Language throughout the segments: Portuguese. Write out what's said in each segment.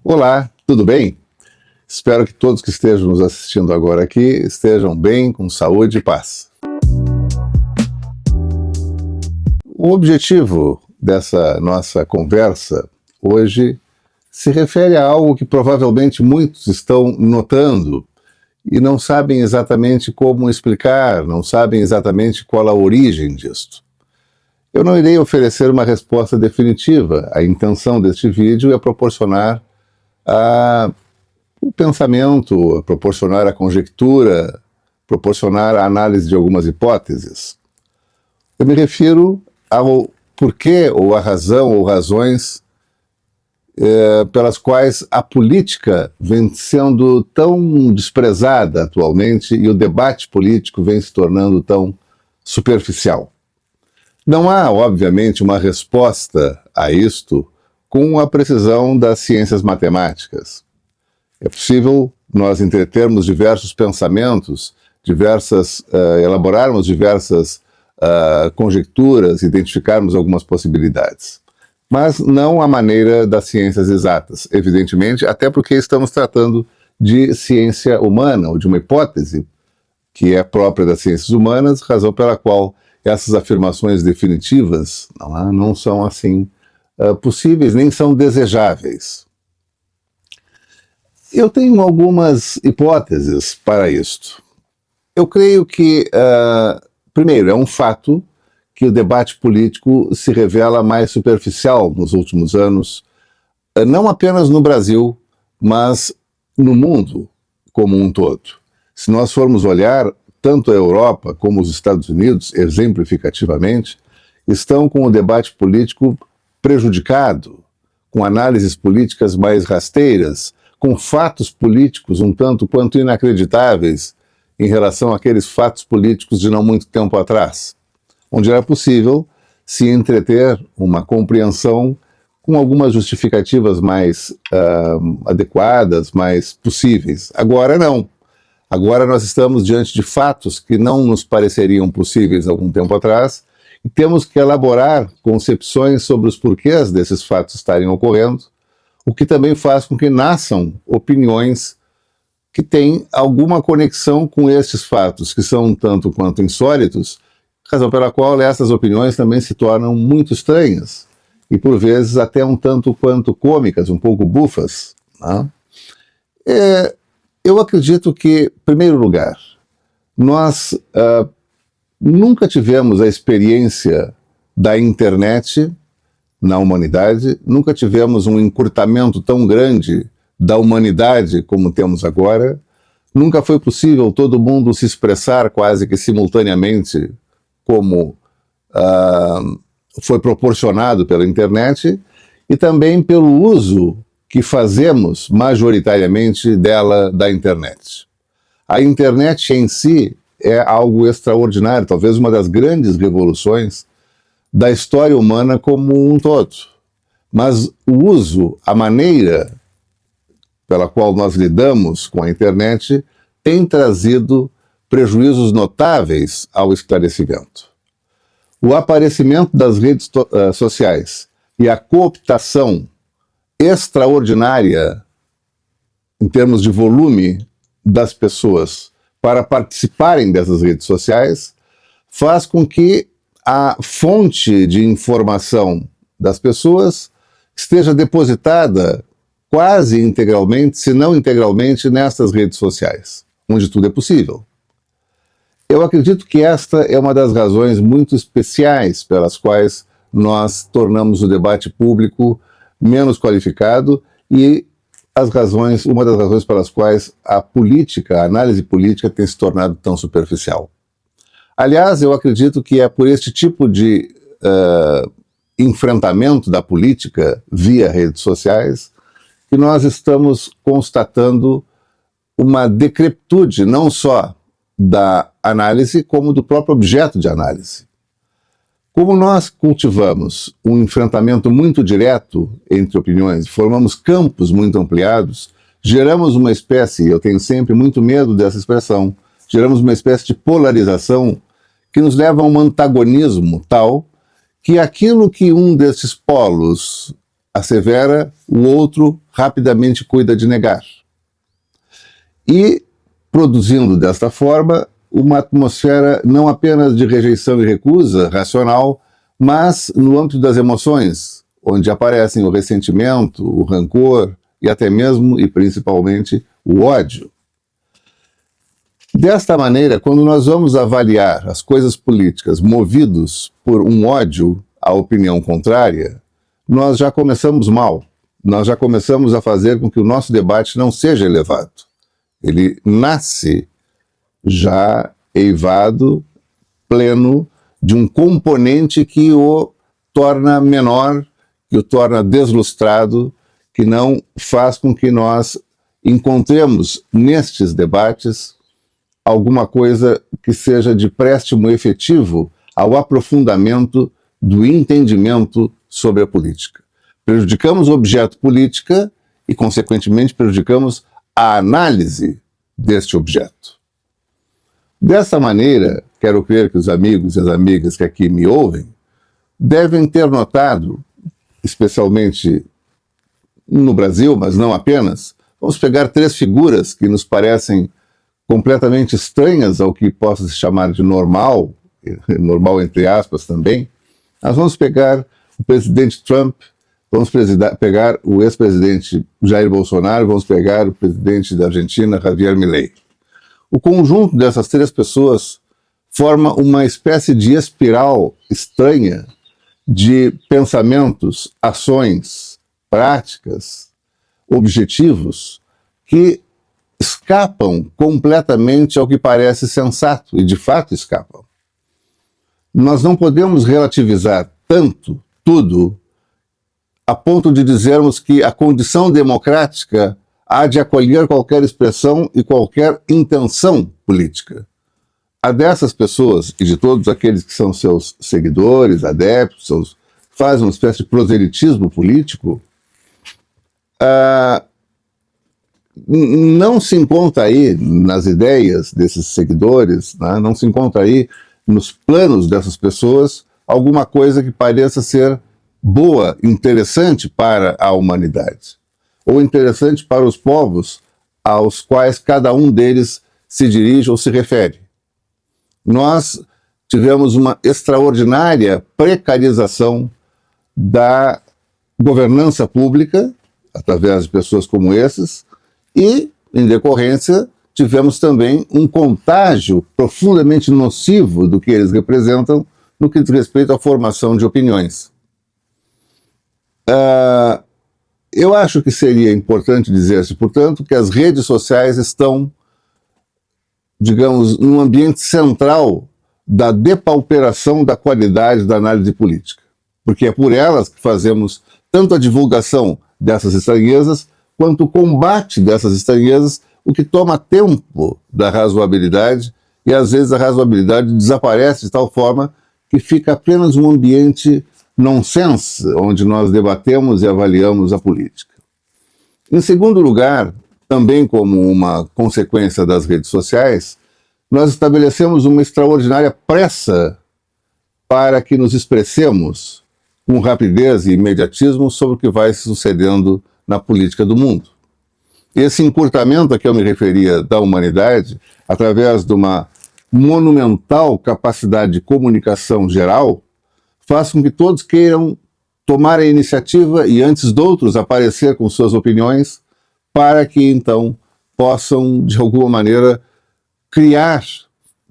Olá, tudo bem? Espero que todos que estejam nos assistindo agora aqui estejam bem, com saúde e paz. O objetivo dessa nossa conversa hoje se refere a algo que provavelmente muitos estão notando e não sabem exatamente como explicar, não sabem exatamente qual a origem disto. Eu não irei oferecer uma resposta definitiva. A intenção deste vídeo é proporcionar o pensamento, proporcionar a conjectura, proporcionar a análise de algumas hipóteses. Eu me refiro ao porquê ou a razão ou razões pelas quais a política vem sendo tão desprezada atualmente e o debate político vem se tornando tão superficial. Não há, obviamente, uma resposta a isto com a precisão das ciências matemáticas. É possível nós entretermos diversos pensamentos, elaborarmos diversas conjecturas, identificarmos algumas possibilidades. Mas não à maneira das ciências exatas, evidentemente, até porque estamos tratando de ciência humana, ou de uma hipótese que é própria das ciências humanas, razão pela qual essas afirmações definitivas não são assim possíveis, nem são desejáveis. Eu tenho algumas hipóteses para isto. Eu creio que, primeiro, é um fato que o debate político se revela mais superficial nos últimos anos, não apenas no Brasil, mas no mundo como um todo. Se nós formos olhar, tanto a Europa como os Estados Unidos, exemplificativamente, estão com o debate político prejudicado, com análises políticas mais rasteiras, com fatos políticos um tanto quanto inacreditáveis em relação àqueles fatos políticos de não muito tempo atrás, onde era possível se entreter uma compreensão com algumas justificativas mais adequadas, mais possíveis. Agora não. Agora nós estamos diante de fatos que não nos pareceriam possíveis há algum tempo atrás e temos que elaborar concepções sobre os porquês desses fatos estarem ocorrendo, o que também faz com que nasçam opiniões que têm alguma conexão com estes fatos, que são um tanto quanto insólitos, razão pela qual essas opiniões também se tornam muito estranhas e, por vezes, até um tanto quanto cômicas, um pouco bufas. Eu acredito que, em primeiro lugar, nós nunca tivemos a experiência da internet na humanidade, nunca tivemos um encurtamento tão grande da humanidade como temos agora, nunca foi possível todo mundo se expressar quase que simultaneamente como foi proporcionado pela internet e também pelo uso que fazemos majoritariamente da internet. A internet em si é algo extraordinário, talvez uma das grandes revoluções da história humana como um todo. Mas o uso, a maneira pela qual nós lidamos com a internet tem trazido prejuízos notáveis ao esclarecimento. O aparecimento das redes sociais e a cooptação extraordinária em termos de volume das pessoas para participarem dessas redes sociais faz com que a fonte de informação das pessoas esteja depositada quase integralmente, se não integralmente, nessas redes sociais, onde tudo é possível. Eu acredito que esta é uma das razões muito especiais pelas quais nós tornamos o debate público menos qualificado e uma das razões pelas quais a política, a análise política tem se tornado tão superficial. Aliás, eu acredito que é por este tipo de enfrentamento da política via redes sociais que nós estamos constatando uma decrepitude não só da análise, como do próprio objeto de análise. Como nós cultivamos um enfrentamento muito direto entre opiniões, formamos campos muito ampliados, geramos uma espécie, eu tenho sempre muito medo dessa expressão, geramos uma espécie de polarização que nos leva a um antagonismo tal que aquilo que um desses polos assevera, o outro rapidamente cuida de negar. E produzindo desta forma uma atmosfera não apenas de rejeição e recusa racional, mas no âmbito das emoções, onde aparecem o ressentimento, o rancor e até mesmo e principalmente o ódio. Desta maneira, quando nós vamos avaliar as coisas políticas movidos por um ódio à opinião contrária, nós já começamos mal. Nós já começamos a fazer com que o nosso debate não seja elevado. Ele nasce já eivado, pleno, de um componente que o torna menor, que o torna deslustrado, que não faz com que nós encontremos nestes debates alguma coisa que seja de préstimo efetivo ao aprofundamento do entendimento sobre a política. Prejudicamos o objeto política e, consequentemente, prejudicamos a análise deste objeto. Dessa maneira, quero crer que os amigos e as amigas que aqui me ouvem devem ter notado, especialmente no Brasil, mas não apenas, vamos pegar 3 figuras que nos parecem completamente estranhas ao que possa se chamar de normal, normal entre aspas também. Nós vamos pegar o presidente Trump, vamos pegar o ex-presidente Jair Bolsonaro, vamos pegar o presidente da Argentina, Javier Milei. O conjunto dessas 3 pessoas forma uma espécie de espiral estranha de pensamentos, ações, práticas, objetivos que escapam completamente ao que parece sensato, e de fato escapam. Nós não podemos relativizar tanto tudo a ponto de dizermos que a condição democrática há de acolher qualquer expressão e qualquer intenção política. A dessas pessoas e de todos aqueles que são seus seguidores, adeptos, fazem uma espécie de proselitismo político, não se encontra aí nas ideias desses seguidores, né? Não se encontra aí nos planos dessas pessoas alguma coisa que pareça ser boa, interessante para a humanidade, ou interessante para os povos aos quais cada um deles se dirige ou se refere. Nós tivemos uma extraordinária precarização da governança pública, através de pessoas como esses, e, em decorrência, tivemos também um contágio profundamente nocivo do que eles representam no que diz respeito à formação de opiniões. Eu acho que seria importante dizer-se, portanto, que as redes sociais estão, digamos, num ambiente central da depauperação da qualidade da análise política. Porque é por elas que fazemos tanto a divulgação dessas estranhezas, quanto o combate dessas estranhezas, o que toma tempo da razoabilidade, e às vezes a razoabilidade desaparece de tal forma que fica apenas um ambiente nonsense, onde nós debatemos e avaliamos a política. Em segundo lugar, também como uma consequência das redes sociais, nós estabelecemos uma extraordinária pressa para que nos expressemos com rapidez e imediatismo sobre o que vai sucedendo na política do mundo. Esse encurtamento a que eu me referia da humanidade, através de uma monumental capacidade de comunicação geral, faz com que todos queiram tomar a iniciativa e, antes de outros, aparecer com suas opiniões, para que, então, possam, de alguma maneira, criar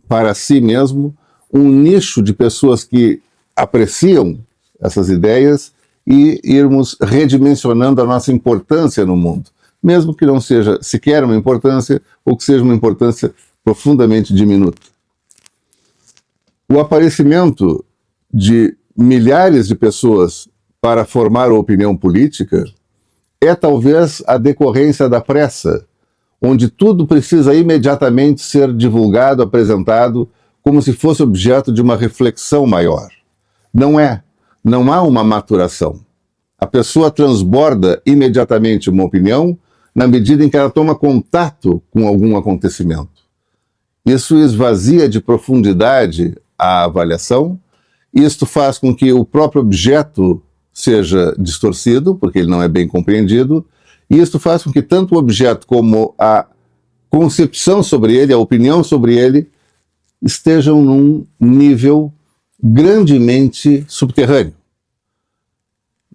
para si mesmo um nicho de pessoas que apreciam essas ideias e irmos redimensionando a nossa importância no mundo, mesmo que não seja sequer uma importância ou que seja uma importância profundamente diminuta. O aparecimento de milhares de pessoas para formar a opinião política é talvez a decorrência da pressa, onde tudo precisa imediatamente ser divulgado, apresentado, como se fosse objeto de uma reflexão maior. Não é. Não há uma maturação. A pessoa transborda imediatamente uma opinião na medida em que ela toma contato com algum acontecimento. Isso esvazia de profundidade a avaliação, e isto faz com que o próprio objeto seja distorcido, porque ele não é bem compreendido, e isso faz com que tanto o objeto como a concepção sobre ele, a opinião sobre ele, estejam num nível grandemente subterrâneo.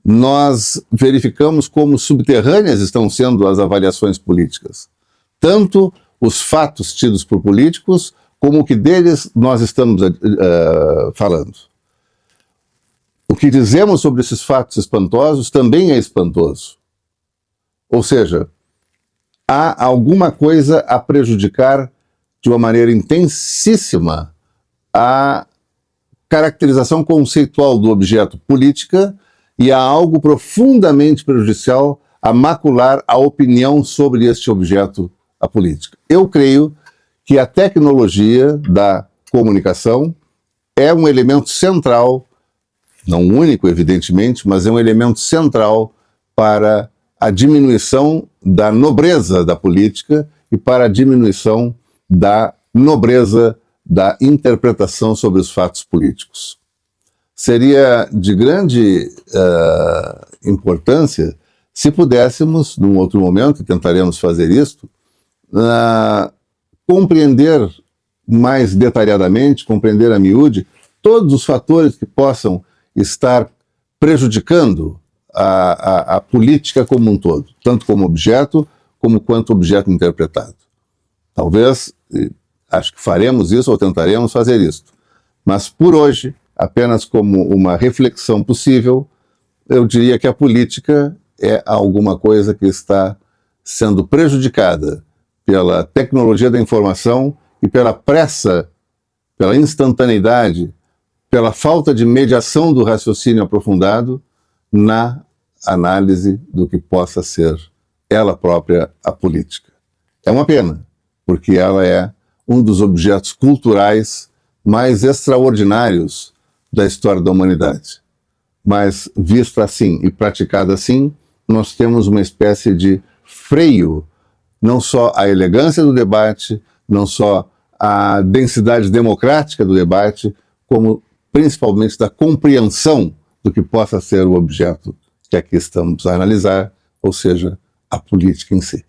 Nós verificamos como subterrâneas estão sendo as avaliações políticas. Tanto os fatos tidos por políticos, como o que deles nós estamos falando. O que dizemos sobre esses fatos espantosos também é espantoso. Ou seja, há alguma coisa a prejudicar de uma maneira intensíssima a caracterização conceitual do objeto política, e há algo profundamente prejudicial a macular a opinião sobre este objeto, a política. Eu creio que a tecnologia da comunicação é um elemento central, não único, evidentemente, mas é um elemento central para a diminuição da nobreza da política e para a diminuição da nobreza da interpretação sobre os fatos políticos. Seria de grande importância se pudéssemos, num outro momento, e tentaremos fazer isto, compreender mais detalhadamente, compreender a miúde, todos os fatores que possam estar prejudicando a política como um todo, tanto como objeto, como quanto objeto interpretado. Talvez, acho que faremos isso ou tentaremos fazer isso. Mas por hoje, apenas como uma reflexão possível, eu diria que a política é alguma coisa que está sendo prejudicada pela tecnologia da informação e pela pressa, pela instantaneidade, pela falta de mediação do raciocínio aprofundado na análise do que possa ser ela própria a política. É uma pena, porque ela é um dos objetos culturais mais extraordinários da história da humanidade. Mas, visto assim e praticado assim, nós temos uma espécie de freio, não só à elegância do debate, não só à densidade democrática do debate, como principalmente da compreensão do que possa ser o objeto que aqui estamos a analisar, ou seja, a política em si.